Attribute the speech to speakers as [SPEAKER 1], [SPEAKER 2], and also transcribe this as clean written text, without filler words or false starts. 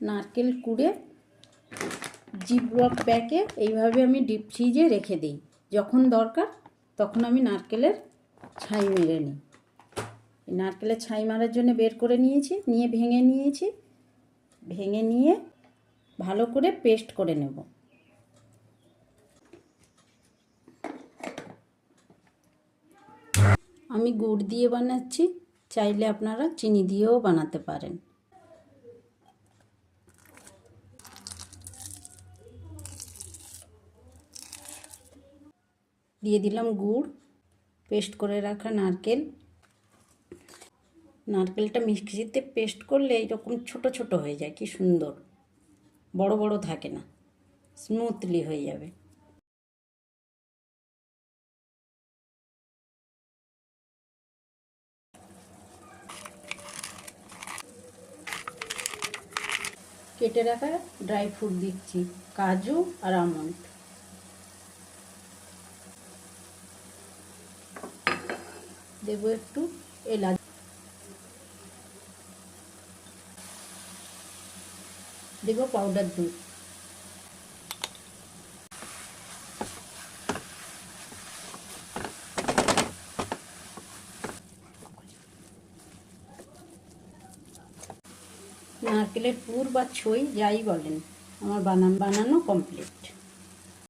[SPEAKER 1] নারকেল কুড়ে জিপলক প্যাকে এইভাবে আমি ডিপ ফ্রিজে রেখে দিই। যখন দরকার তখন আমি নারকেলের ছাই মেরে নিই। নারকেলের ছাই মারার জন্য বের করে নিয়েছি, নিয়ে ভেঙে নিয়েছি। ভেঙে নিয়ে ভালো করে পেস্ট করে নেব। আমি গুড় দিয়ে বানাচ্ছি, চাইলে আপনারা চিনি দিয়েও বানাতে পারেন। দিয়ে দিলাম গুড়, পেস্ট করে রাখা নারকেল। নারকেলটা মিক্সিতে পেস্ট করলে এরকম ছোট ছোট হয়ে যায়, কি সুন্দর, বড় বড় থাকে না, স্মুথলি হয়ে যাবে। কেটে রাখা ড্রাই ফ্রুট দিচ্ছি, কাজু আর আমন্ড। দেব একটু এলাচ, দেব পাউডার দুধ। নারকেলের পুর বা ছই যাই বলেন, আমার বানানো কমপ্লিট।